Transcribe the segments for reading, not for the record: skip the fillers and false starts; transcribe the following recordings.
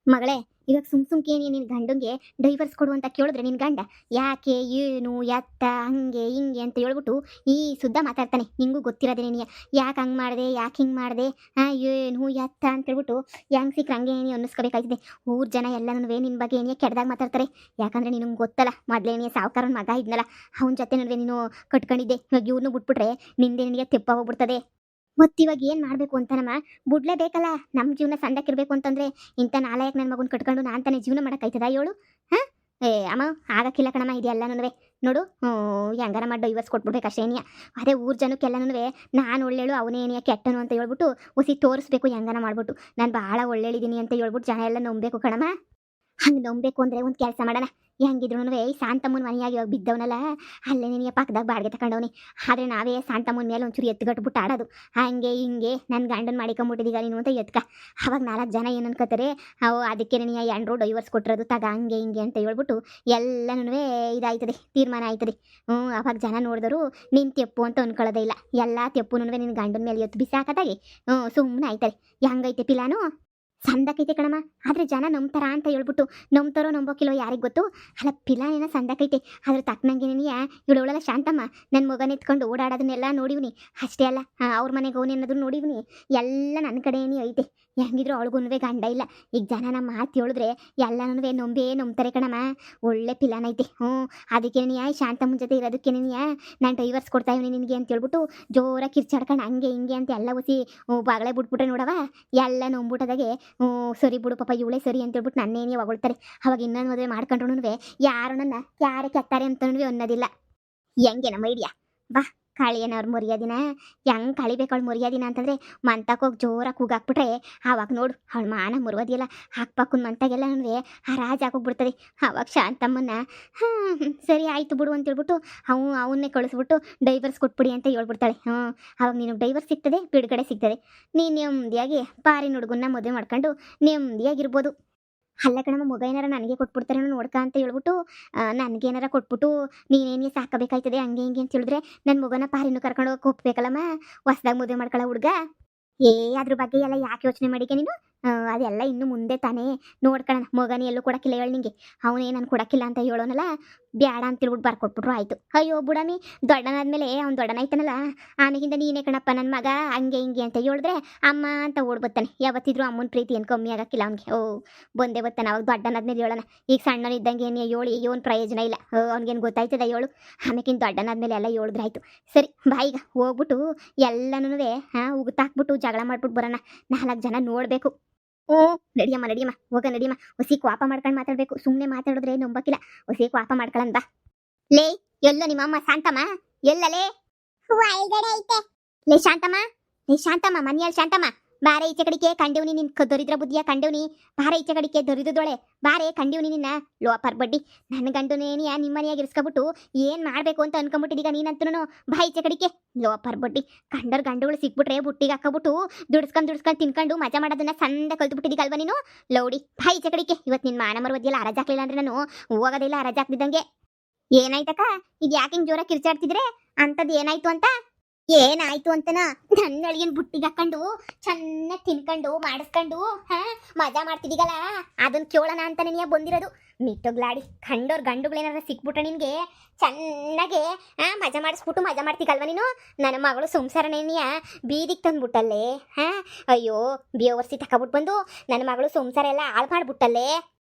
ಮಗಳೇ, ಇವಾಗ ಸುಮ್ಕೆ ನಿನ್ ಗಂಡಂಗೆ ಡೈವರ್ಸ್ ಕೊಡು ಅಂತ ಕೇಳಿದ್ರೆ ನಿನ್ ಗಂಡ ಯಾಕೆ ಏನು ಎತ್ತ ಹಂಗೆ ಹಿಂಗೆ ಅಂತ ಹೇಳ್ಬಿಟ್ಟು ಈ ಸುದ್ದ ಮಾತಾಡ್ತಾನೆ. ನಿಂಗೂ ಗೊತ್ತಿರೋದೇ ನೀನು ಯಾಕೆ ಹಂಗೆ ಮಾಡಿದೆ, ಯಾಕೆ ಹಿಂಗೆ ಮಾಡಿದೆ, ಏನು ಎತ್ತ ಅಂತ ಹೇಳ್ಬಿಟ್ಟು ಹೆಂಗೆ ಸಿಕ್ಕರೆ ಹಂಗೆ ಏನಿ ಅನ್ನಿಸ್ಕೋಬೇಕಾಯ್ತದೆ. ಊರ್ ಜನ ಎಲ್ಲನೂ ನಿನ್ನ ಬಗ್ಗೆ ಏನೇ ಕೆಡ್ದಾಗ ಮಾತಾಡ್ತಾರೆ. ಯಾಕಂದ್ರೆ ನಿನಗೆ ಗೊತ್ತಲ್ಲ, ಮೊದಲೇನೇ ಸಾವುಕಾರನ ಮಗ ಇದ್ನಲ್ಲ, ಅವನ ಜೊತೆ ನಡುವೆ ನೀನು ಕಟ್ಕೊಂಡಿದ್ದೆ. ಇವಾಗ ಇವ್ರನ್ನೂ ಬಿಟ್ಬಿಟ್ರೆ ನಿಂದೆ ನಿನಗೆ ತೆಪ್ಪ ಹೋಗ್ಬಿಡ್ತದೆ. ಮತ್ತಿವಾಗ ಏನು ಮಾಡಬೇಕು ಅಂತ ಬಿಡ್ಲೇಬೇಕಲ್ಲ. ನಮ್ಮ ಜೀವನ ಸಂದಕ್ಕಿರ್ಬೇಕು ಅಂತಂದ್ರೆ ಇಂಥ ನಾಲಾಯಕ್ ನನ್ನ ಮಗನ ಕಟ್ಕೊಂಡು ನಾನು ತಾನೇ ಜೀವನ ಮಾಡೋಕ್ಕಾಯ್ತದ ಹೇಳು? ಹಾಂ, ಅಮ್ಮ ಆಗಕ್ಕಿಲ್ಲ ಕಣಮ್ಮ. ಇದೆಲ್ಲನೂ ನೋಡು, ಹೆಂಗಾರ ಮಾಡಿ ಡೈವರ್ಸ್ ಕೊಟ್ಬಿಡ್ಬೇಕಷ್ಟೇ ಏನಿಯ. ಅದೇ ಊರ್ ಜನಕ್ಕೆಲ್ಲನೂ ನಾನು ಒಳ್ಳೇಳು ಅವನೇ ಏನಿಯ ಕೆಟ್ಟನು ಅಂತ ಹೇಳ್ಬಿಟ್ಟು ಹೊಸಿ ತೋರಿಸ್ಬೇಕು. ಹೆಂಗಾರ ಮಾಡ್ಬಿಟ್ಟು ನಾನು ಭಾಳ ಒಳ್ಳೇಳಿದ್ದೀನಿ ಅಂತ ಹೇಳ್ಬಿಟ್ಟು ಜನ ಎಲ್ಲ ನಂಬಬೇಕು ಕಣಮ್ಮ. ಹಂಗೆ ನಂಬಬೇಕು ಅಂದರೆ ಒಂದು ಕೆಲಸ ಮಾಡೋಣ. ಹೆಂಗಿದ್ರು ಈ ಶಾಂತಮ್ಮನ ಮನೆಯಾಗಿ ಇವಾಗ ಬಿದ್ದವನಲ್ಲ, ಅಲ್ಲೇ ನೀನು ಪಕ್ಕದಾಗ ಬಾಡಿಗೆ ತಗೊಂಡವನಿ. ಆದರೆ ನಾವೇ ಶಾಂತಮ್ಮನ ಮೇಲೆ ಒಂಚೂರು ಎತ್ಗಟ್ಬಿಟ್ಟು ಆಡೋದು. ಹಂಗೆ ಹಿಂಗೆ ನನ್ನ ಗಂಡನ ಮಾಡಿಕೊಂಬಿಟ್ಟಿದ್ದೀಗ ನೀನು ಅಂತ ಎತ್ಕ. ಅವಾಗ 4 ಜನ ಏನು ಅನ್ಕೋತಾರೆ, ಅವು ಅದಕ್ಕೆ ನೀನು ಎಂಡ್ರು ಡೈವರ್ಸ್ ಕೊಟ್ಟಿರೋದು ತಗ ಹಂಗೆ ಹಿಂಗೆ ಅಂತ ಹೇಳ್ಬಿಟ್ಟು ಎಲ್ಲನೂ ಇದಾಯ್ತದೆ, ತೀರ್ಮಾನ ಆಯ್ತದೆ. ಅವಾಗ ಜನ ನೋಡಿದ್ರು ನೀನು ತೆಪ್ಪು ಅಂತ ಅನ್ಕೊಳ್ಳೋದೇ ಇಲ್ಲ. ಎಲ್ಲ ತೆಪ್ಪುನೂ ನಿನ್ನ ಗಂಡನ ಮೇಲೆ ಎತ್ತು ಬಿಸಾಕದಾಗೆ ಸುಮ್ಮನೆ ಆಯ್ತದೆ. ಹೆಂಗೈತೆ ಪಿಲಾನು ಸಂದಕೈತೆ ಕಣಮ್ಮ. ಆದರೆ ಜನ ನಂಬ್ತಾರ ಅಂತ ಹೇಳ್ಬಿಟ್ಟು ನಂಬ್ತಾರೋ ನಂಬೋಕಿಲ್ಲೋ ಯಾರಿಗೆ ಗೊತ್ತು. ಅಲ್ಲ ಪಿಲಾನೇನ ಸಂದಕೈತೆ, ಅದ್ರ ತಕ್ಕನಂಗೆ ನೀನು ಇವಳವಳಲ್ಲ ಶಾಂತಮ್ಮ ನನ್ನ ಮಗನ ಎತ್ಕೊಂಡು ಓಡಾಡೋದನ್ನೆಲ್ಲ ನೋಡಿವ್ನಿ. ಅಷ್ಟೇ ಅಲ್ಲ, ಅವ್ರ ಮನೆಗೆ ಅವನು ಅನ್ನೋದನ್ನು ನೋಡಿವ್ನಿ. ಎಲ್ಲ ನನ್ನ ಕಡೆನೇ ಐತೆ. ಹೆಂಗಿದ್ರು ಅವಳಿಗೂ ಗಂಡ ಇಲ್ಲ. ಈಗ ಜನ ನಮ್ಮ ಮಾತು ಹೇಳಿದ್ರೆ ಎಲ್ಲನೂ ನಂಬ್ತಾರೆ ಕಣಮ್ಮ. ಒಳ್ಳೆ ಪಿಲಾನ್ ಐತೆ. ಅದಕ್ಕೆ ನೀ ಶಾಂತಮ್ಮನ ಜೊತೆ ಇರೋದಕ್ಕೆ ನೀನು ನಾನು ಡೈವರ್ಸ್ ಕೊಡ್ತಾ ಇವ್ನಿ ನಿನಗೆ ಅಂತ ಹೇಳ್ಬಿಟ್ಟು ಜೋರಾಗಿ ಕಿರ್ಚಾಡ್ಕೊಂಡು ಹಂಗೆ ಹಿಂಗೆ ಅಂತ ಎಲ್ಲ ಹೊಸಿ ಬಾಗಲೇ ಬಿಟ್ಬಿಟ್ರೆ ನೋಡವ ಎಲ್ಲ ನಂಬಿಟ್ಟದಾಗೆ ಸರಿ ಬಿಡು ಪಾಪ ಇವಳೇ ಸರಿ ಅಂತ ಹೇಳ್ಬಿಟ್ಟು ನನ್ನೇನೇ ಹೊಗಳ್ತಾರೆ. ಅವಾಗ ಇನ್ನೊಂದು ಮದುವೆ ಮಾಡ್ಕೊಂಡ್ರು ಯಾರು ನನ್ನ ಯಾರೇ ಕೆತ್ತಾರೆ ಅಂತನೂ ಅನ್ನೋದಿಲ್ಲ. ಹೆಂಗೆ ನಮ್ಮ ಐಡಿಯಾ ಬಾ. ಕಾಳಿಯನವ್ರು ಮರ್ಯಾದಿನ ಹೆಂಗೆ ಕಳಿಬೇಕು ಅವಳು ಮರ್ಯಾದಿನ ಅಂತಂದರೆ ಮಂತಕ್ಕೋಗಿ ಜೋರಾಗಿ ಕೂಗಾಕ್ಬಿಟ್ರೆ ಆವಾಗ ನೋಡು ಅವಳು ಮಾನ ಮುರುವದಿಲ್ಲ. ಹಾಕ್ಪಾಕುನ್ ಮಂತಾಗೆಲ್ಲ ನನಗೆ ಆ ರಾಜ ಹಾಕೋಗ್ಬಿಡ್ತದೆ. ಆವಾಗ ಶಾಂತಮ್ಮನ್ನ ಸರಿ ಆಯಿತು ಬಿಡು ಅಂತೇಳ್ಬಿಟ್ಟು ಅವನ್ನೇ ಕಳಿಸ್ಬಿಟ್ಟು ಡೈವರ್ಸ್ ಕೊಟ್ಬಿಡಿ ಅಂತ ಹೇಳ್ಬಿಡ್ತಾಳೆ. ಆವಾಗ ನೀನು ಡೈವರ್ಸ್ ಸಿಗ್ತದೆ, ಬಿಡುಗಡೆ ಸಿಗ್ತದೆ. ನೀನು ನೆಮ್ಮದಿಯಾಗಿ ಪಾರಿನ ಹುಡುಗನ್ನ ಮದುವೆ ಮಾಡ್ಕೊಂಡು ನೆಮ್ಮದಿಯಾಗಿರ್ಬೋದು. ಅಲ್ಲ ಕಣಮ್ಮ, ಮಗ ಏನಾರ ನನಗೆ ಕೊಟ್ಬಿಡ್ತಾರೆ ನೋಡ್ಕ ಅಂತ ಹೇಳ್ಬಿಟ್ಟು ನನಗೇನಾರ ಕೊಟ್ಬಿಟ್ಟು ನೀನೇನೇ ಸಾಕಬೇಕಾಯ್ತದೆ ಹಂಗೆ ಹಿಂಗೆ ಅಂತ ಹೇಳಿದ್ರೆ ನನ್ನ ಮಗನ ಪಾರಿನೂ ಕರ್ಕೊಂಡು ಹೋಗಿ ಹೋಗ್ಬೇಕಲ್ಲಮ್ಮ. ಹೊಸ್ದಾಗಿ ಮದುವೆ ಮಾಡ್ಕೊಳ್ಳೋ ಹುಡುಗ. ಅದ್ರ ಬಗ್ಗೆ ಎಲ್ಲ ಯಾಕೆ ಯೋಚನೆ ಮಾಡಿಕೆ ನೀನು? ಅದೆಲ್ಲ ಇನ್ನು ಮುಂದೆ ತಾನೇ ನೋಡ್ಕೊಳ್ಳೋಣ. ಮಗನ ಎಲ್ಲೂ ಕೊಡಕ್ಕಿಲ್ಲ ಹೇಳಿ ನಿಂಗೆ. ಅವನೇ ನಾನು ಕೊಡಕ್ಕಿಲ್ಲ ಅಂತ ಹೇಳೋನಲ್ಲ, ಬ್ಯಾಡ ಅಂತ ಹೇಳ್ಬಿಟ್ಟು ಬರ್ಕೊಟ್ಬಿಟ್ರು ಆಯಿತು. ಅಯ್ಯೋ ಬುಡಮಿ, ದೊಡ್ಡನಾದ್ಮೇಲೆ ಅವ್ನು ದೊಡ್ಡನಾಯ್ತಾನಲ್ಲ, ಆಮೇಲಿಂದ ನೀನೇ ಕಣಪ್ಪ ನನ್ನ ಮಗ ಹಂಗೆ ಹಿಂಗೆ ಅಂತ ಹೇಳಿದ್ರೆ ಅಮ್ಮ ಅಂತ ಓಡ್ಬತ್ತಾನೆ. ಯಾವತ್ತಿದ್ರು ಅಮ್ಮನ ಪ್ರೀತಿ ಏನು ಕಮ್ಮಿ ಆಗಕ್ಕಿಲ್ಲ ಅವ್ನಿಗೆ. ಬಂದೇ ಬರ್ತಾನೆ. ಅವಾಗ ದೊಡ್ಡನಾದ್ಮೇಲೆ ಹೇಳೋಣ. ಈಗ ಸಣ್ಣನಿದ್ದಂಗೆ ಏನು ಏನು ಪ್ರಯೋಜನ ಇಲ್ಲ. ಅವ್ನಿಗೇನು ಗೊತ್ತಾಯ್ತದ ಹೇಳು. ಆಮೇಕಿಂತ ದೊಡ್ಡನಾದ್ಮೇಲೆ ಎಲ್ಲ ಹೇಳಿದ್ರಾಯ್ತು. ಸರಿ ಬಾ, ಈಗ ಹೋಗ್ಬಿಟ್ಟು ಎಲ್ಲನೂ ಉಗುತ್ತಾಕ್ಬಿಟ್ಟು ಜಗಳ ಮಾಡ್ಬಿಟ್ಟು ಬರೋಣ. 4 ಜನ ನೋಡಬೇಕು. ನಡಿಯಮ್ಮ ಹೋಗ ನಡಿಯಮ್ಮ. ಹೊಸಿ ಕ್ವಾಪ ಮಾಡ್ಕೊಂಡು ಮಾತಾಡ್ಬೇಕು. ಸುಮ್ಮನೆ ಮಾತಾಡಿದ್ರೆ ನಂಬಕ್ಕಿಲ್ಲ. ಹೊಸಿ ಕ್ವಾಪ ಮಾಡ್ಕೊಳ್ಳೋಣ ಬಾ. ಲೇ ಎಲ್ಲ ನಿಮ್ಮಮ್ಮ ಶಾಂತಮ್ಮ ಎಲ್ಲಲೇ? ಒಳಗಡೆ ಐತೆ. ಲೇ ಶಾಂತಮ್ಮ ಮನೆಯಲ್ಲಿ ಶಾಂತಮ್ಮ ಬಾರೆ ಈಚೆ ಕಡಿಕೆ ಕಂಡೇವ್ನಿ. ನಿನ್ ದರಿದ್ರ ಬುದ್ಧಿಯ ಕಂಡೇವ್ನಿ. ಬಾರೆ ಈಚೆ ಕಡಿಕೆ ದರಿದ್ರದೊಳೆ ಬಾರೆ ಕಂಡೇವ್ನಿ ನಿನ್ನ ಲೋಪರ್ ಬಡ್ಡಿ. ನನ್ನ ಗಂಡುನೇನಿಯ ನಿಮ್ಮ ಮನೆಯಾಗಿ ಇರಿಸ್ಕೊಬಿಟ್ಟು ಏನು ಮಾಡಬೇಕು ಅಂತ ಅನ್ಕೊಂಬಿಟ್ಟಿದೀಗ ನೀನಂತೂ. ಬಾ ಈಚೆ ಕಡಿಕೆ ಲೋಪರ್ ಬಡ್ಡಿ. ಗಂಡುಗಳು ಸಿಕ್ಬಿಟ್ರೆ ಬುಟ್ಟಿಗೆ ಹಾಕೋಬಿಟ್ಟು ದುಡ್ಸ್ಕೊಂಡು ತಿನ್ಕೊಂಡು ಮಜಾ ಮಾಡೋದನ್ನ ಸಂದ ಕಲ್ತು ಬಿಟ್ಟಿದ್ದೀಗಲ್ವ ನೀನು ಲೌಡಿ. ಬಾ ಈಚೆ ಕಡಿಕೆ. ಇವತ್ತು ನಿನ್ನ ಮಾನ ಮರುವದಿಯಲ್ಲ. ಅರಜ್ ಹಾಕ್ಲಿಲ್ಲ ಅಂದ್ರೆ ನಾನು ಹೋಗೋದಿಲ್ಲ. ಅರಜ್ ಹಾಕ್ತಿದ್ದಂಗೆ ಏನಾಯ್ತಕ್ಕ? ಇದು ಯಾಕೆ ಹಿಂಗೆ ಜೋರಾಗಿ ಕಿರ್ಚಾಡ್ತಿದ್ರೆ? ಅಂಥದ್ದು ಏನಾಯ್ತು ಅಂತ? ಏನಾಯ್ತು ಅಂತನ ನನ್ನ ಅಳಿಯನ್ ಬುಟ್ಟಿಗೆ ಹಾಕೊಂಡು ಚೆನ್ನಾಗಿ ತಿನ್ಕೊಂಡು ಮಾಡಿಸ್ಕೊಂಡು ಮಜಾ ಮಾಡ್ತಿದ್ದೀಗಲ್ಲ, ಅದನ್ನ ಕೇಳೋಣ ಅಂತಾನೆ ನೀ ಬಂದಿರೋದು. ಮಿಟ್ಟೋಗ್ಲಾಡಿ ಕಂಡೋರ್ ಗಂಡುಗಳೇನಾರ ಸಿಕ್ಬಿಟ್ರೆ ನಿನ್ಗೆ ಚೆನ್ನಾಗೆ ಮಜಾ ಮಾಡಿಸ್ಬಿಟ್ಟು ಮಜಾ ಮಾಡ್ತೀಗಲ್ವ ನೀನು. ನನ್ನ ಮಗಳು ಸಂಸಾರನೇನಿಯ ಬೀದಿಗೆ ತಂದ್ಬಿಟ್ಟಲ್ಲೇ. ಅಯ್ಯೋ ಬೇವರ್ಸಿ ತಕೊಬಿಟ್ಟು ಬಂದು ನನ್ನ ಮಗಳು ಸಂಸಾರ ಎಲ್ಲ ಹಾಳು ಮಾಡ್ಬಿಟ್ಟಲ್ಲೇ.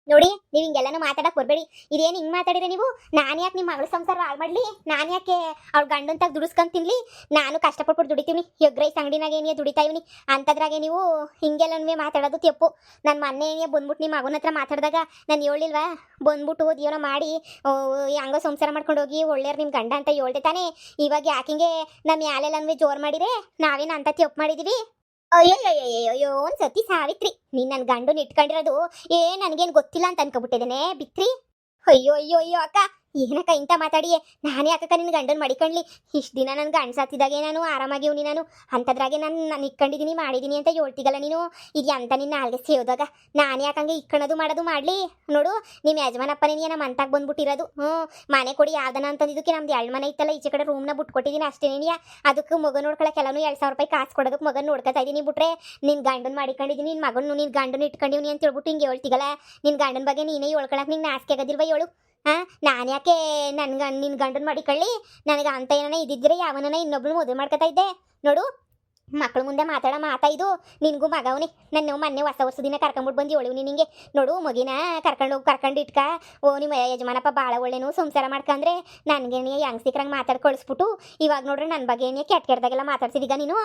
ನೋಡಿ, ನೀವು ಹಿಂಗೆಲ್ಲನೂ ಮಾತಾಡಕ್ ಬರ್ಬೇಡಿ. ಇದೇನು ಹಿಂಗೆ ಮಾತಾಡಿದ್ರೆ ನೀವು? ನಾನು ಯಾಕೆ ನಿಮ್ಮ ಮಗಳ ಸಂಸಾರ ಹಾಳು ಮಾಡಲಿ? ನಾನು ಯಾಕೆ ಅವ್ಳ ಗಂಡಂತಾಗ ದುಡಿಸ್ಕೊಂಡು ತಿನ್ಲಿ? ನಾನು ಕಷ್ಟಪಟ್ಬಿಟ್ಟು ದುಡಿತೀವಿ. ಎಗ್ ರೈಸ್ ಅಂಗಡಿನಾಗ ಏನೇ ದುಡಿತಾ ಇವ್ನಿ ಅಂಥದ್ರಾಗೆ ನೀವು ಹಿಂಗೆಲ್ಲನೂ ಮಾತಾಡೋದು ತೆಪ್ಪು. ನನ್ನ ಮೊನ್ನೆ ಏನೇ ಬಂದ್ಬಿಟ್ಟು ನಿಮ್ಮ ಮಗನ ಹತ್ರ ಮಾತಾಡಿದಾಗ ನಾನು ಹೇಳಿಲ್ವಾ, ಬಂದ್ಬಿಟ್ಟು ಜೀವನ ಮಾಡಿ ಹಂಗೋ ಸಂಸಾರ ಮಾಡ್ಕೊಂಡು ಹೋಗಿ ಒಳ್ಳೆಯವ್ರು ನಿಮ್ಮ ಗಂಡ ಅಂತ ಹೇಳ್ದೆ ತಾನೇ. ಇವಾಗ ಯಾಕಿಂಗೆ ನಮ್ಮ ಯಾಲೆಲ್ಲನೂ ಜೋರು ಮಾಡಿದ್ರೆ ನಾವೇನು ಅಂತ ತೆಪ್ಪು ಮಾಡಿದ್ದೀವಿ? ಅಯ್ಯೋ ಒಂದು ಸತಿ ಸಾವಿತ್ರಿ, ನೀನು ನನ್ನ ಗಂಡನ ಇಟ್ಕೊಂಡಿರೋದು ನನಗೇನು ಗೊತ್ತಿಲ್ಲ ಅಂತ ಅನ್ಕೊಬಿಟ್ಟಿದ್ದೇನೆ ಬಿತ್ರಿ. ಅಯ್ಯೋ ಅಕ್ಕ, ಏನಕ್ಕ ಇಂಥ ಮಾತಾಡಿಯೇ ನಾನೇ ಯಾಕಕ್ಕ ನಿನ್ನ ಗಂಡನ ಮಡಿಕಂಡ್ಲಿ ಇಷ್ಟು ದಿನ ನನ್ನ ಗಂಡ ಸತ್ತಿದಾಗೆ ನಾನು ಆರಾಮಾಗಿವ್ನಿ ನಾನು ಅಂಥದ್ರಾಗೆ ನಾನು ಇಟ್ಕೊಂಡಿದ್ದೀನಿ ಮಾಡಿದ್ದೀನಿ ಅಂತ ಹೇಳ್ತಿಗಲ್ಲ ನೀನು ಈಗ ಅಂತ ನಿನ್ನ ನಾಲ್ಗೆ ಸೇವ್ದಾಗ ನಾನು ಯಾಕಂಗೆ ಇಕ್ಕಣದು ಮಾಡೋದು ಮಾಡಲಿ ನೋಡು ನಿಮ್ಮ ಯಜಮಾನಪ್ಪನೇ ನಮ್ಮ ಅಂತಾಗ ಬಂದ್ಬಿಟ್ಟಿರೋದು ಮನೆ ಕೊಡಿ ಯಾವ್ದನ ಅಂತಂದಿದ್ದಕ್ಕೆ ನಮ್ದು 2 ಮನೆ ಇತ್ತಲ್ಲ ಈಚೆ ಕಡೆ ರೂಮ್ನ ಬಿಟ್ಕೊಟ್ಟಿದ್ದೀನಿ ಅಷ್ಟೇನೇನಿಯ ಅದಕ್ಕೆ ಮಗ ನೋಡ್ಕೊಳಕ್ಕೆ ಎಲ್ಲನೂ 2,000 ರೂಪಾಯಿ ಕಾಸು ಕೊಡೋದಕ್ಕೆ ಮಗನ ನೋಡ್ಕೊತಾ ಇದ್ದೀನಿ ಬಿಟ್ರೆ ನಿನ್ನ ಗಂಡನ ಮಾಡಿಕೊಂಡಿದ್ದೀನಿ ನಿನ್ನ ಮಗನ ನಿನ್ನ ಗಂಡನ ಇಟ್ಕೊಂಡಿವ್ನಿ ಅಂತ ಹೇಳ್ಬಿಟ್ಟು ಹಿಂಗೆ ಹೇಳ್ತಿಗಲ್ಲ ನಿನ್ನ ಗಂಡನ ಬಗ್ಗೆ ನೀನೇ ಹೇಳ್ಕೊಳಕ್ಕೆ ನಿಂಗೆ ನಾಚಿಕೆ ಆಗೋದಿಲ್ವ ಹೇಳು ನಾನು ಯಾಕೆ ನಿನ್ನ ಗಂಡನ ಮಾಡಿಕೊಳ್ಳಿ ನನಗೆ ಅಂತ ಏನಾನ ಇದ್ದಿದ್ರೆ ಯಾವನ ಇನ್ನೊಬ್ಳು ಮದುವೆ ಮಾಡ್ಕೊತಾ ಇದ್ದೆ ನೋಡು ಮಕ್ಕಳು ಮುಂದೆ ಮಾತಾ ಇದು ನಿನಗೂ ಮಗವನಿ ನನ್ನ ಮೊನ್ನೆ ಹೊಸ ದಿನ ಕರ್ಕೊಂಬಿಟ್ಟು ಬಂದು ಹೇಳಿವ್ನಿ ನಿನಗೆ ನೋಡು ಮಗಿನ ಕರ್ಕೊಂಡು ಇಟ್ಕ ನಿಮ್ಮ ಯಜಮಾನಪ್ಪ ಭಾಳ ಒಳ್ಳೆನು ಸಂಸಾರ ಮಾಡ್ಕಂದ್ರೆ ನನಗೆ ಹೆಂಗ್ ಸಿಕ್ಕರಂಗೆ ಮಾತಾಡಿ ಕಳಿಸ್ಬಿಟ್ಟು ಇವಾಗ ನೋಡ್ರಿ ನನ್ನ ಬಗ್ಗೆ ಏನೇ ಕೆಟ್ಟದಾಗೆಲ್ಲ ಮಾತಾಡ್ಸಿದೀಗ ನೀನು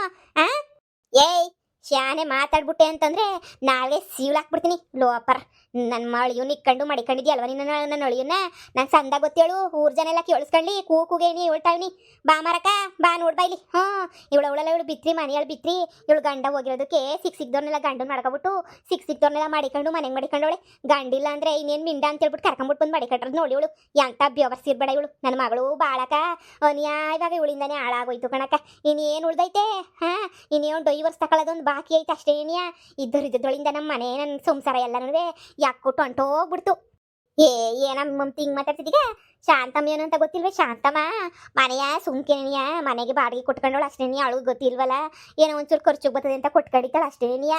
ಏಯ್ ಶಾನೆ ಮಾತಾಡ್ಬಿಟ್ಟೆ ಅಂತಂದ್ರೆ ನಾಳೆ ಸೀಳಾಕ್ಬಿಡ್ತೀನಿ ಲೋಪರ್ ನನ್ನ ಮಳಿಯು ನಿಕ್ಕೊಂಡು ಮಡಿಕೊಂಡಿದ್ಯಲ್ವ ನೀನು ನನ್ನ ಅಳಿಯನ್ನ ನಾನು ಸಂದ ಗೊತ್ತೇಳು ಊರ್ ಜನ ಎಲ್ಲ ಕೇಳಿಸ್ಕೊಳ್ಳಿ ಕೂಗೆ ನೀ ಹೇಳ್ತಾವ್ನಿ ಬಾ ಮರಕ ಬಾ ನೋಡ್ಬಾ ಇಲ್ಲಿ ಇವಳು ಬಿತ್ರಿ ಮನೆಯಲ್ಲಿ ಬಿತ್ರಿ ಇವಳು ಗಂಡ ಹೋಗಿರೋದಕ್ಕೆ ಸಿಕ್ದವ್ರನ್ನೆಲ್ಲ ಗಂಡನ ಮಾಡ್ಕೊಬಿಟ್ಟು ಸಿಕ್ದವ್ರನ್ನೆಲ್ಲ ಮಾಡಿಕೊಂಡು ಮನೆಗೆ ಮಾಡಿಕೊಂಡವಳೆ ಗಂಡಿಲ್ಲ ಅಂದ್ರೆ ಇನ್ನೇನು ಮಿಂಡ ಅಂತ ಹೇಳ್ಬಿಟ್ಟು ಕರ್ಕೊಂಬಿಟ್ಟು ಬಂದು ಮಾಡಿಕೊಂಡ್ರದ್ದು ನೋಡಿ ಇವಳು ಎಂತ ಬೆವರ್ಸಿರ್ಬೇಡ ಇವಳು ನನ್ನ ಮಗಳು ಬಾಳಕ ಅನ್ಯಾಯವಾಗ ಇವಳಿಂದಾನೆ ಹಾಳಾಗೋಯ್ತು ಕಣಕ್ಕ ಇನ್ನೇನು ಉಳ್ದೈತೆ ಇನ್ನೇನು ಡೈವರ್ಸ್ ತಗೊಳ್ಳೋದೊಂದು ಬಾಕಿ ಐತೆ ಅಷ್ಟೇನಿಯಾ ಇದ್ದೊಳಿಂದ ನಮ್ಮ ಮನೆ ನನ್ನ ಸಂಸಾರ ಎಲ್ಲನೂ ಯಾಕೊಟ್ಟು ಹೊಂಟೋಗ್ಬಿಡ್ತು ಏನಮ್ಮ ಹಿಂಗ್ ಮಾತಾಡ್ತಿದ್ದೀಗ ಶಾಂತಮ್ಮ ಏನು ಅಂತ ಗೊತ್ತಿಲ್ವೇ ಶಾಂತಮ್ಮ ಮನೆಯ ಸುಮ್ಕೆನಿಯ ಮನೆಗೆ ಬಾಡಿಗೆ ಕೊಟ್ಕೊಂಡವಳು ಅಷ್ಟೇನಿಯ ಅವಳು ಗೊತ್ತಿಲ್ವಲ್ಲ ಏನೋ ಒಂಚೂರು ಖರ್ಚು ಬರ್ತದೆ ಅಂತ ಕೊಟ್ಕೊಂಡಿದ್ದಾಳೆ ಅಷ್ಟೇನಿಯ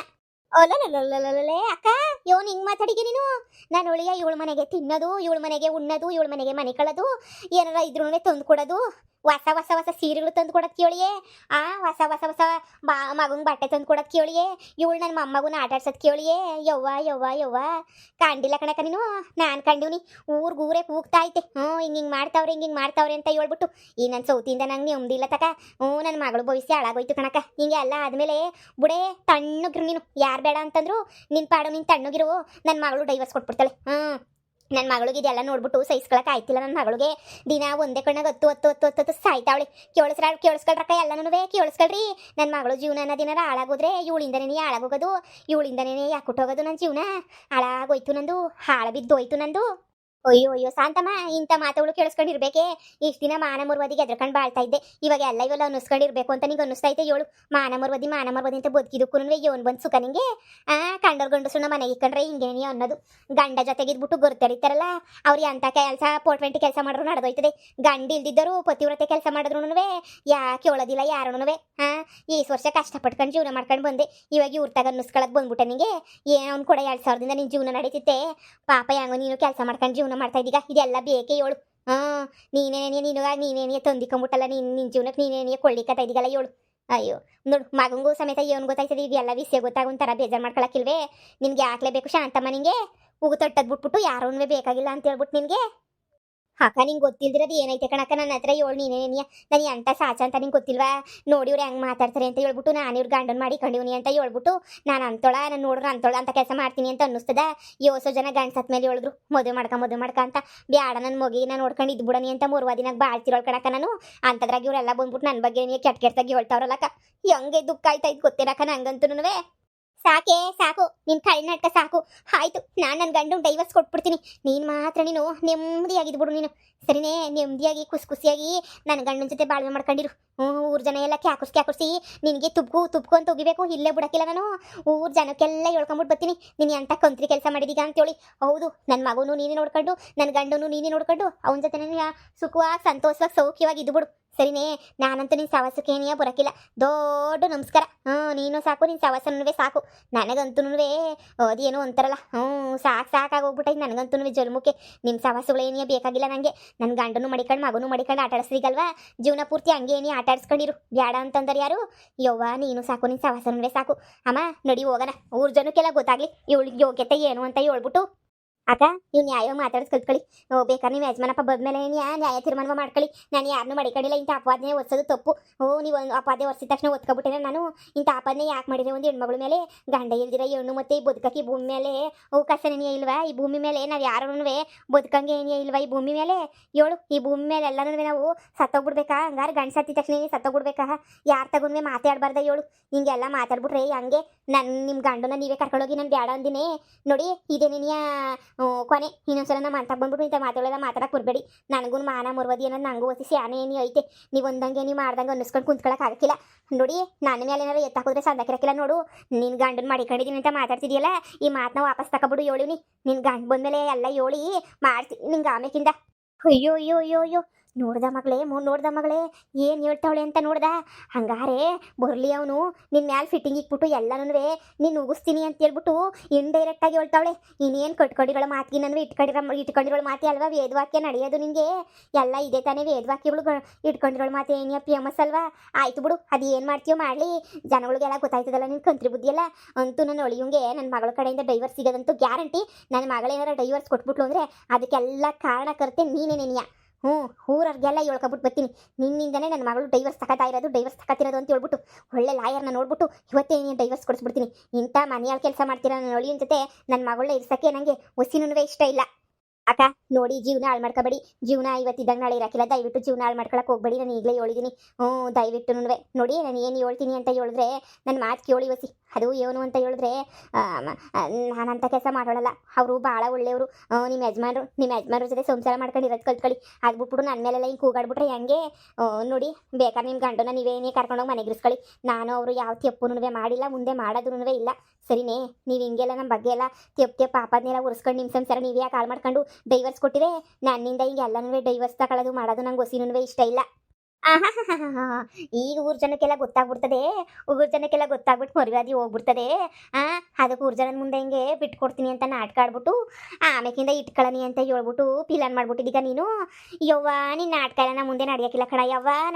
ಅಲ್ಲೇ ಅಕ್ಕ ಇವನು ಹಿಂಗ್ ಮಾತಾಡಿಗೆ ನೀನು ನಾನು ಒಳಿಯ ಇವಳ ಮನೆಗೆ ತಿನ್ನೋದು ಇವಳ ಮನೆಗೆ ಉಣ್ಣೋದು ಇವಳ ಮನೆಗೆ ಮನೆ ಕಳೋದು ಏನಾರ ಇದ್ರೂ ತಂದು ಕೊಡೋದು ಹೊಸ ಸೀರೆಗಳು ತಂದು ಕೊಡೋದು ಕೇಳಿಯೇ ಹೊಸ ಮಗಂಗೆ ಬಟ್ಟೆ ತಂದು ಕೊಡೋದು ಕೇಳಿಯೇ ಇವಳು ನನ್ನ ಮೊಮ್ಮಗನ ಆಟ ಆಡ್ಸೋದು ಕೇಳಿಯೇ ಯವ್ವ ಕಂಡಿಲ್ಲ ಕಣಕ ನೀನು ನಾನು ಕಂಡಿವ್ನಿ ಊರೇ ಕೂಗ್ತಾ ಐತೆ ಹಿಂಗೆ ಮಾಡ್ತಾವ್ರೆ ಅಂತ ಹೇಳ್ಬಿಟ್ಟು ಈ ನನ್ನ ಸೌತಿಯಿಂದ ನಂಗೆ ನೆಮ್ಮದಿಲ್ಲ ತಕ ನನ್ನ ಮಗಳು ಭವಿಷ್ಯ ಹಾಳಾಗೋಯ್ತು ಕಣಕ ಹಿಂಗೆ ಎಲ್ಲ ಆದಮೇಲೆ ಬುಡೇ ತಣ್ಣಗಿರು ನೀನು ಯಾರು ಬೇಡ ಅಂತಂದ್ರು ನಿನ್ನ ಪಾಡು ನೀನು ತಣ್ಣಗಿರು ನನ್ನ ಮಗಳು ಡೈವರ್ಸ್ ಕೊಟ್ಬಿಡ್ತಾಳೆ ನನ್ನ ಮಗಳಿಗೆ ಇದೆಲ್ಲ ನೋಡ್ಬಿಟ್ಟು ಸಹಿಸ್ಕೊಳಕ್ಕೆ ಆಯ್ತಿಲ್ಲ ನನ್ನ ಮಗಳಿಗೆ ದಿನ ಒಂದೇ ಕಣ್ಣಾಗ ಹತ್ತು ಸಾಯ್ತಾವಳೆ ಕೇಳಿಸ್ಕೊಳ್ರಕ್ಕ ಎಲ್ಲನೂ ಕೇಳಿಸ್ಕೊಳ್ರಿ ನನ್ನ ಮಗಳು ಜೀವನ ಅನ್ನೋದಿನಾರ ಹಾಳಾಗೋದ್ರೆ ಇವಳಿಂದನೇ ಹಾಳಾಗೋಗೋದು ಇವಳಿಂದನೇ ಯಾಕುಟ್ಟೋಗೋದು ನನ್ನ ಜೀವನ ಹಾಳಾಗೋಯ್ತು ನಂದು ಹಾಳ ಬಿದ್ದೋಯ್ತು ನಂದು ಅಯ್ಯೋ ಶಾಂತಮ್ಮ ಇಂಥ ಮಾತುಗಳು ಕೇಳಿಸ್ಕೊಂಡಿರ್ಬೇಕೆ ಇಷ್ಟು ದಿನ ಮಾನ ಮರ್ವಾದಿಗೆ ಎದ್ರಕೊಂಡು ಬಾಳ್ತಾ ಇದ್ದೆ ಇವಾಗ ಇವೆಲ್ಲ ಅನ್ನಿಸ್ಕೊಂಡಿರ್ಬೇಕು ಅಂತ ನಿಂಗೆ ಅನ್ನಿಸ್ತೈತೆ ಹೇಳು ಮಾನ ಮರ್ವಾದಿ ಅಂತ ಬದುಕಿದಕ್ಕೂ ಇವನು ಬಂದು ಸುಖ ನಿಂಗೆ ಕಂಡೋರ್ ಗಂಡಸು ಮನೆಗೆ ಇಕ್ಕೊಂಡ್ರೆ ಹಿಂಗೇನಿ ಅನ್ನೋದು ಗಂಡ ಜೊತೆಗಿದ್ಬಿಟ್ಟು ಗೊತ್ತರಿತಾರಲ್ಲ ಅವ್ರು ಎಂಥ ಕೆಲಸ 420 ಕೆಲಸ ಮಾಡಿದ್ರು ನಡೆದೋಯ್ತದೆ ಗಂಡ ಇಲ್ದಿದ್ದರು ಪತಿವ್ರತೆ ಕೆಲಸ ಮಾಡಿದ್ರು ಯಾಕೆ ಹೇಳೋದಿಲ್ಲ ಯಾರೂ ಈ ವರ್ಷ ಕಷ್ಟಪಟ್ಕೊಂಡು ಜೀವನ ಮಾಡ್ಕೊಂಡು ಬಂದೆ ಇವಾಗ ಇವ್ರ ತಗ ಅನ್ನಿಸ್ಕೊಳಕ್ ಬಂದ್ಬಿಟ್ಟೆ ನಿಂಗೆ ಏನೋ ಅವ್ನು ಕೂಡ 2,000ದಿಂದ ನಿನ್ನ ಜೀವನ ನಡೀತಿತ್ತೆ ಪಾಪ ಹೆಂಗೋ ನೀನು ಕೆಲಸ ಮಾಡ್ಕೊಂಡು ಜೀವನ ಮಾಡ್ತಾ ಇದ್ದೀಗ ಇದೆಲ್ಲ ಬೇಕೇ ಹೇಳು ನೀನೇನೇ ತಂದಿಕೊಂಬಿಟ್ಟಲ್ಲ ನಿನ್ನ ಜೀವನಕ್ಕೆ ನೀನೇನೇ ಕೊಳ್ಳಿಕತ್ತಾ ಇದ್ದೀಗಲ್ಲ ಹೇಳು ಅಯ್ಯೋ ನೋಡು ಮಗಂಗೂ ಸಮೇತ ಏನು ಗೊತ್ತಾಯ್ತದೆ ಇದೆಲ್ಲ ವಿಷಯ ಗೊತ್ತಾಗೊಂಥರ ಬೇಜಾರು ಮಾಡ್ಕೊಳಕ್ಕಿಲ್ವೇ ನಿನ್ಗೆ ಯಾಕ್ಲೇಬೇಕು ಶಾಂತಮ್ಮ ನಿಂಗೆ ಉಗು ತೊಟ್ಟದ್ ಬಿಟ್ಬಿಟ್ಟು ಯಾರೂ ಬೇಕಾಗಿಲ್ಲ ಅಂತ ಹೇಳ್ಬಿಟ್ಟು ನಿನಗೆ ಅಕ್ಕ ನಿಂಗೆ ಗೊತ್ತಿಲ್ದಿರೋದು ಏನೈತೆ ಕಣಕ್ಕ ನನ್ನ ಹತ್ರ ಹೇಳು ನೀನೇನಿಯ ನನಗೆ ಅಂಟ ಸಾಚ ಅಂತ ನಿಂಗೆ ಗೊತ್ತಿಲ್ವಾ ನೋಡಿ ಇವ್ರು ಹೆಂಗೆ ಮಾತಾಡ್ತಾರೆ ಅಂತ ಹೇಳ್ಬಿಟ್ಟು ನಾನು ಇವ್ರು ಗಂಡನ ಮಾಡಿ ಕಂಡಿವ್ನಿ ಅಂತ ಹೇಳ್ಬಿಟ್ಟು ನಾನು ನೋಡ್ರು ಅಂತೋಳ ಅಂತ ಕೆಲಸ ಮಾಡ್ತೀನಿ ಅಂತ ಅನ್ನಿಸ್ತದ ಯೋಸೋ ಜನ ಗಂಡ ಸತ್ ಮೇಲೆ ಹೇಳಿದ್ರು ಮದುವೆ ಮಾಡ್ಕ ಅಂತ ಬ್ಯಾಡ ನನ್ನ ಮಗಿನ ನೋಡ್ಕೊಂಡು ಇದ್ಬಿಡನಿ ಅಂತ 3 ದಿನಾಗ ಬಾಳ್ತಿರೋಳು ಕಣಕ್ಕ ನಾನು ಅಂತದ್ರಾಗ ಇವರೆಲ್ಲ ಬಂದ್ಬಿಟ್ಟು ನನ್ನ ಬಗ್ಗೆ ಕೆಟ್ಟದಾಗಿ ಹೇಳ್ತಾವ್ರಲ್ಲಕ್ಕ ಹೆಂಗೆ ದುಃಖ ಆಯ್ತಾ ಇದು ಗೊತ್ತಿರಕ್ಕ ನಂಗಂತೂ ಸಾಕು ನಿನ್ ಕಳ್ನಾಟಕ ಸಾಕು ಆಯ್ತು ನಾನು ನನ್ನ ಗಂಡು ಡೈವರ್ಸ್ ಕೊಟ್ಬಿಡ್ತೀನಿ ನೀನು ಮಾತ್ರ ನೀನು ನೆಮ್ಮದಿಯಾಗಿದ್ಬಿಡು ನೀನು ಸರಿನೇ ನೆಮ್ಮದಿಯಾಗಿ ಖುಷಿಯಾಗಿ ನನ್ನ ಗಂಡನ ಜೊತೆ ಬಾಳ್ವೆ ಮಾಡ್ಕೊಂಡಿರು ಊರ್ ಜನ ಎಲ್ಲ ಕ್ಯಾಕುರ್ಸಿ ನಿನಗೆ ತುಬ್ಕು ಅಂತ ಹೋಗಿಬೇಕು ಇಲ್ಲೇ ಬಿಡಕ್ಕಿಲ್ಲ ನಾನು ಊರ್ ಜನಕ್ಕೆಲ್ಲ ಹೇಳ್ಕೊಂಬಿಟ್ಟು ಬರ್ತೀನಿ ನೀನು ಎಂತ ಕಂತ್ರಿ ಕೆಲಸ ಮಾಡಿದೀಗ ಅಂತೇಳಿ ಹೌದು ನನ್ನ ಮಗನು ನೀನೇ ನೋಡ್ಕೊಂಡು ನನ್ನ ಗಂಡನು ನೀನೇ ನೋಡ್ಕೊಂಡು ಅವನ ಜೊತೆ ಸುಖವಾಗಿ ಸಂತೋಷವಾಗಿ ಸೌಖ್ಯವಾಗಿ ಇದ್ಬಿಡು ಸರಿನೇ ನಾನಂತೂ ನಿನ್ನ ಸವಾಸಕ್ಕೆ ಏನಿಯ ಬರೋಕ್ಕಿಲ್ಲ ದೊಡ್ಡ ನಮಸ್ಕಾರ ನೀನು ಸಾಕು ನಿನ್ನ ಸವಾಸನೂ ಸಾಕು ನನಗಂತೂ ಅದೇನೋ ಅಂತಾರಲ್ಲ ಸಾಕಾಗೋಗ್ಬಿಟ್ಟೈತೆ ನನಗಂತೂ ಜನ್ಮಕ್ಕೆ ನಿಮ್ಮ ಸವಾಸಗಳು ಏನಿಯ ಬೇಕಾಗಿಲ್ಲ ನನಗೆ ನನ್ನ ಗಂಡನು ಮಡಿಕೊಂಡು ಮಗನು ಮಡಿಕೊಂಡು ಆಟ ಆಡಿಸ್ರಿಗಲ್ವಾ ಜೀವನ ಪೂರ್ತಿ ಹಂಗೆ ಏನಿ ಆಟ ಆಡಿಸ್ಕೊಂಡಿರು ಬ್ಯಾಡ ಅಂತಂದ್ರೆ ಯಾರು ಯವ್ವ ನೀನು ಸಾಕು ನಿನ್ನ ಸವಾಸನೂ ಸಾಕು ಅಮ್ಮ ನಡಿ ಹೋಗೋಣ ಊರ್ ಜನಕ್ಕೆಲ್ಲ ಗೊತ್ತಾಗ್ಲಿ ಇವಳಿಗೆ ಯೋಗ್ಯತೆ ಏನು ಅಂತ ಹೇಳ್ಬಿಟ್ಟು ಅಕ್ಕ ನೀವು ನ್ಯಾಯ ಮಾತಾಡ್ಸಿ ಕಲ್ತ್ಕೊಳ್ಳಿ ಬೇಕಾದ್ರೆ ನೀವು ಯಜಮಾನಪ್ಪ ಬಂದ್ಮೇಲೆ ನ್ಯಾಯ ತೀರ್ಮಾನ ಮಾಡ್ಕೊಳ್ಳಿ ನಾನು ಯಾರನ್ನೂ ಮಡಿಕೊಂಡಿಲ್ಲ ಇಂಥ ಅಪಾದನೆ ಒರ್ಸೋದು ತಪ್ಪು ನೀವು ಒಂದು ಅಪಾದನೆ ಒರ್ಸಿದ ತಕ್ಷಣ ಒತ್ಕೊಬಿಟ್ಟೆ ನಾನು ಇಂಥ ಅಪಾದನೆ ಯಾಕೆ ಮಾಡಿದ್ರೆ ಒಂದು ಹೆಣ್ಮಗಳ ಮೇಲೆ ಗಂಡ ಇಲ್ದಿರ ಹೆಣ್ಣು ಮತ್ತು ಬದುಕಕ್ಕೆ ಈ ಭೂಮಿ ಮೇಲೆ ಅವಕಾಶನೇ ಇಲ್ವಾ ಈ ಭೂಮಿ ಮೇಲೆ ನಾವು ಯಾರೂ ಬದುಕಂಗೆ ಏನೇ ಇಲ್ವಾ ಈ ಭೂಮಿ ಮೇಲೆ ಹೇಳು ಈ ಭೂಮಿ ಮೇಲೆ ಎಲ್ಲನೂ ನಾವು ಸತ್ತೋಗ್ಬಿಡ್ಬೇಕಾ ಹಂಗಾರೆ ಗಂಡ ಸತ್ತಿದ ತಕ್ಷಣ ಸತ್ತೋಗ್ಬಿಡ್ಬೇಕಾ ಯಾರು ತಗೊಂಡ್ವೆ ಮಾತಾಡ್ಬಾರ್ದ ಹೇಳು ಹಿಂಗೆಲ್ಲ ಮಾತಾಡ್ಬಿಟ್ರೆ ಹಂಗೆ ನಿಮ್ಮ ಗಂಡನ ನೀವೇ ಕರ್ಕೊಂಡೋಗಿ ನಾನು ಬ್ಯಾಡ ಅಂದಿನೇ ನೋಡಿ ಇದೇನೇನಿಯ ಕೊನೆ ಇನ್ನೊಂದ್ಸಲ ನಮ್ಮ ಅಂತ ಬಂದ್ಬಿಟ್ಟು ಇಂಥ ಮಾತಾಡೋದ ಮಾತಾಡಕ್ಕೆ ಬರಬೇಡಿ. ನನಗೂ ಮಾನ ಮರ್ವದಿ ಅನ್ನೋದು ನಂಗೂ ಹೊಸಿ ಸ್ಯಾನೆ ಏನಿ ಐತೆ. ನೀವು ಒಂದಂಗೆ ನೀವು ಮಾಡ್ದಂಗೆ ಅನ್ನಿಸ್ಕೊಂಡು ಕುಂತ್ಕೊಳಕ್ಕೆ ಆಗಕ್ಕಿಲ್ಲ ನೋಡಿ. ನನ್ನ ಮೇಲೆ ಏನಾರು ಎತ್ತಾಕಿದ್ರೆ ಸಂದಕ್ಕಿರಕ್ಕಿಲ್ಲ ನೋಡು. ನಿನ್ನ ಗಂಡನ ಮಾಡಿಕೊಂಡಿದ್ದೀನಿ ಅಂತ ಮಾತಾಡ್ತಿದ್ಯಲ್ಲ, ಈ ಮಾತನ್ನ ವಾಪಸ್ ತಗೊಬಿಡು. ಹೇಳಿವ್ನಿ ನಿನ್ನ ಗಂಡ ಬಂದಮೇಲೆ ಎಲ್ಲ ಹೇಳಿ ಮಾಡ್ತೀನಿ ನಿಂಗೆ ಆಮೇಕಿಂದ. ಅಯ್ಯೋ ಅಯ್ಯೋ ಅಯ್ಯೋ ಅಯ್ಯೋ, ನೋಡ್ದ ಮಗಳೇ ಏನು ಹೇಳ್ತಾವಳೆ ಅಂತ ನೋಡ್ದ. ಹಂಗಾರೆ ಬರಲಿ ಅವನು ನಿನ್ನ ಮ್ಯಾಲೆ ಫಿಟ್ಟಿಂಗ್ ಇಕ್ಬಿಟ್ಟು ಎಲ್ಲನೂ ನೀನು ಉಗಿಸ್ತೀನಿ ಅಂತ ಹೇಳ್ಬಿಟ್ಟು ಇಂಡೈರೆಕ್ಟಾಗಿ ಹೇಳ್ತಾವಳೆ. ಇನ್ನೇನು ಕಟ್ಕೊಂಡಿರೋ ಮಾತಿಗೆ ನಾನು ಇಟ್ಕೊಂಡಿರೋ ಮಾತಿ ಅಲ್ವಾ ವೇದವಾಕ್ಯ ನಡೆಯೋದು ನಿನಗೆ. ಎಲ್ಲ ಇದೆ ತಾನೇ ವೇದವಾಕ್ಯಗಳು ಇಟ್ಕೊಂಡಿರೋ ಮಾತು ಏನಿಯ ಫೇಮಸ್ ಅಲ್ವಾ. ಆಯ್ತು ಬಿಡು, ಅದು ಏನು ಮಾಡ್ತೀಯೋ ಮಾಡಲಿ, ಜನಗಳಿಗೆಲ್ಲ ಗೊತ್ತಾಯ್ತದಲ್ಲ ನಿನ್ನ ಕಂತ್ರಿ ಬುದ್ಧಿಯಲ್ಲ. ಅಂತೂ ನನ್ನ ಒಳಿಯಂಗೆ ನನ್ನ ಮಗಳ ಕಡೆಯಿಂದ ಡೈವರ್ಸ್ ಸಿಗೋದಂತೂ ಗ್ಯಾರಂಟಿ. ನನ್ನ ಮಗಳೇನಾರ ಡೈವರ್ಸ್ ಕೊಟ್ಬಿಟ್ಲು ಅಂದರೆ ಅದಕ್ಕೆಲ್ಲ ಕಾರಣಕರ್ತೆ ನೀನೇ ನೆನೆಯ. ಊರವ್ರಿಗೆಲ್ಲ ಹೇಳ್ಕೊಬಿಟ್ಟು ಬರ್ತೀನಿ, ನಿನ್ನಿಂದನೇ ನನ್ನ ಮಗಳು ಡೈವರ್ಸ್ ತಗೋತಿರೋದು ಅಂತ ಹೇಳ್ಬಿಟ್ಟು ಒಳ್ಳೆ ಲಾಯರ್ನ ನೋಡ್ಬಿಟ್ಟು ಇವತ್ತೇ ನೀನು ಡೈವರ್ಸ್ ಕೊಡಿಸ್ಬಿಡ್ತೀನಿ. ಇಂಥ ಮನೆಯಲ್ಲಿ ಕೆಲಸ ಮಾಡ್ತೀರ ನನ್ನ ಒಳಿಯನ ಜೊತೆ ನನ್ನ ಮಗಳನ್ನ ಇರ್ಸೋಕ್ಕೆ ನನಗೆ ಹೊಸಿನೂ ಇಷ್ಟ ಇಲ್ಲ. ಅಕ್ಕ ನೋಡಿ, ಜೀವನ ಹಾಳು ಮಾಡ್ಕೋಬೇಡಿ. ಜೀವನ ಇವತ್ತಿದ್ದಾಗ ನಾಳೆ ಇರಾಕಿಲ್ಲ. ದಯವಿಟ್ಟು ಜೀವನ ಹಾಳು ಮಾಡ್ಕೊಳಕ್ಕೆ ಹೋಗ್ಬೇಡಿ. ನಾನು ಈಗಲೇ ಹೇಳಿದ್ದೀನಿ. ದಯವಿಟ್ಟು ನೋಡಿ, ನಾನು ಏನು ಹೇಳ್ತೀನಿ ಅಂತ ಹೇಳಿದ್ರೆ ನನ್ನ ಮಾತು ಕೇಳಿ ವಸಿ. ಅದು ಏನು ಅಂತ ಹೇಳಿದ್ರೆ ನಾನಂಥ ಕೆಲಸ ಮಾಡೋಳಲ್ಲ. ಅವರು ಭಾಳ ಒಳ್ಳೆಯವರು. ನಿಮ್ಮ ಯಜಮಾನ್ರ ಜೊತೆ ಸಂಸಾರ ಮಾಡ್ಕೊಂಡಿರೋದು ಕಲ್ತ್ಕೊಳ್ಳಿ. ಅದು ಬಿಟ್ಬಿಟ್ಟು ನನ್ನ ಮೇಲೆಲ್ಲ ಹಿಂಗೆ ಕೂಗಾಡ್ಬಿಟ್ರೆ ಹೆಂಗೆ ನೋಡಿ. ಬೇಕಾದ್ರೆ ನಿಮ್ಮ ಗಂಡನ ನೀವೇನೇ ಕರ್ಕೊಂಡೋಗಿ ಮನೆಗಿರಿಸ್ಕೊಳ್ಳಿ. ನಾನು ಅವರು ಯಾವ ತಪ್ಪುನೂ ಮಾಡಿಲ್ಲ, ಮುಂದೆ ಮಾಡೋದ್ರೂ ಇಲ್ಲ. ಸರಿನೇ? ನೀವು ಹಿಂಗೆಲ್ಲ ನಮ್ಮ ಬಗ್ಗೆ ಎಲ್ಲ ತೆಪ್ಪು ಪಾಪದನ್ನೆಲ್ಲ ಉರ್ಸ್ಕೊಂಡು ನಿಮ್ಮ ಸಂಸಾರ ನೀವೇ ಯಾಕೆ ಹಾಳು ಮಾಡ್ಕೊಂಡು ಡೈವರ್ಸ್ ಕೊಟ್ಟಿರೆ ನನ್ನಿಂದ ಹಿಂಗೆ ಎಲ್ಲನೂ ಡೈವರ್ಸ್ ತಗೊಳ್ಳೋದು ಮಾಡೋದು ನಂಗೆ ಹೊಸಿನೂ ಇಷ್ಟ ಇಲ್ಲ. ಈಗ ಊರ್ ಜನಕ್ಕೆಲ್ಲ ಗೊತ್ತಾಗ್ಬಿಡ್ತದೆ. ಗೊತ್ತಾಗ್ಬಿಟ್ಟು ಮರ್ಯಾದೆ ಹೋಗ್ಬಿಡ್ತದೆ. ಅದಕ್ಕೆ ಊರ್ ಜನದ ಮುಂದೆ ಹಿಂಗೆ ಬಿಟ್ಕೊಡ್ತೀನಿ ಅಂತ ನಾಟಕ ಆಡ್ಬಿಟ್ಟು ಆಮೇಕಿಂದ ಇಟ್ಕೊಳ್ಳನಿ ಅಂತ ಹೇಳ್ಬಿಟ್ಟು ಪಿಲಾನ್ ಮಾಡ್ಬಿಟ್ಟಿದ್ದೀಗ ನೀನು. ಯವ್ವ ನಿನ್ನ ನಾಟಕ ಎಲ್ಲ ನಮ್ಮ ಮುಂದೆ ನಡೆಯೋಕ್ಕಿಲ್ಲ ಕಣ.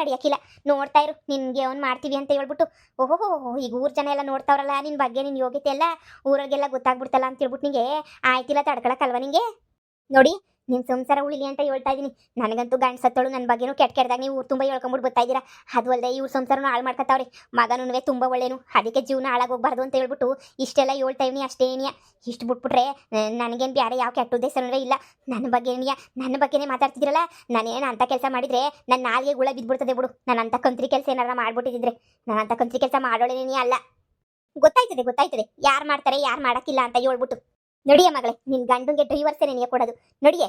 ನಡೆಯೋಕ್ಕಿಲ್ಲ. ನೋಡ್ತಾ ಇರು, ನಿನ್ಗೆ ಅವ್ನು ಮಾಡ್ತೀವಿ ಅಂತ ಹೇಳ್ಬಿಟ್ಟು. ಓಹೋ, ಈಗ ಊರ್ ಜನ ಎಲ್ಲ ನೋಡ್ತಾವ್ರಲ್ಲ ನಿನ್ನ ಬಗ್ಗೆ, ನಿನ್ನ ಯೋಗ್ಯತೆ ಎಲ್ಲ ಊರಿಗೆಲ್ಲ ಗೊತ್ತಾಗ್ಬಿಡ್ತಲ್ಲ ಅಂತ ಹೇಳ್ಬಿಟ್ಟು ನಿಂಗೆ ಆಯ್ತಿಲ್ಲ ತಡ್ಕೊಳಕ್ಕಲ್ವ ನಿಂಗೆ. ನೋಡಿ, ನಿಮ್ಮ ಸಂಸಾರ ಉಳಿಲಿ ಅಂತ ಹೇಳ್ತಾ ಇದ್ದೀನಿ. ನನಗಂತೂ ಗಂಡ ಸತ್ತೋಳು ನನ್ನ ಬಗ್ಗೆನೂ ಕೆಟ್ಟದಾಗ ನೀವು ಊರು ತುಂಬ ಹೇಳ್ಕೊಂಬಿಟ್ಟು ಬರ್ತಾ ಇದ್ದೀರಾ. ಅದು ಅಲ್ಲದೆ ಇವ್ರ ಸಂಸಾರನೂ ಹಾಳು ಮಾಡ್ಕೊತಾವ್ರಿ. ಮಗನೂ ತುಂಬ ಒಳ್ಳೇನು, ಅದಕ್ಕೆ ಜೀವನ ಹಾಳಾಗೋಗ್ಬಾರ್ದು ಅಂತ ಹೇಳ್ಬಿಟ್ಟು ಇಷ್ಟೆಲ್ಲ ಹೇಳ್ತಾ ಇವ್ನಿ. ಅಷ್ಟೇನಿಯ ಇಷ್ಟು ಬಿಟ್ಬಿಟ್ರೆ ನನಗೇನು ಬೇರೆ ಯಾವ ಕೆಟ್ಟ ಉದ್ದೇಶನೂ ಇಲ್ಲ. ನನ್ನ ಬಗ್ಗೆನೇ ಮಾತಾಡ್ತಿದ್ದೀರಲ್ಲ. ನಾನೇನು ಅಂಥ ಕೆಲಸ ಮಾಡಿದರೆ ನನ್ನ ನಾಲ್ಗೆ ಗುಳ ಬಿದ್ದುಬಿಡ್ತದೆ ಬಿಡು. ನಾನು ಅಂಥ ಕಂತ್ರಿ ಕೆಲಸ ಏನಾರ ಮಾಡ್ಬಿಟ್ಟಿದ್ರೆ ನಾನು ಅಂಥ ಕಂತ್ರಿ ಕೆಲಸ ಮಾಡೋಳೇನೇ ಅಲ್ಲ. ಗೊತ್ತಾಯ್ತದೆ ಯಾರು ಮಾಡ್ತಾರೆ ಯಾರು ಮಾಡೋಕ್ಕಿಲ್ಲ ಅಂತ ಹೇಳ್ಬಿಟ್ಟು. ನಡಿಯ ಮಗಳೇ, ನಿನ್ನ ಗಂಡಂಗೆ ಡೈವರ್ಸೇ ನೆನೆಯ ಕೊಡೋದು. ನಡಿಯೇ.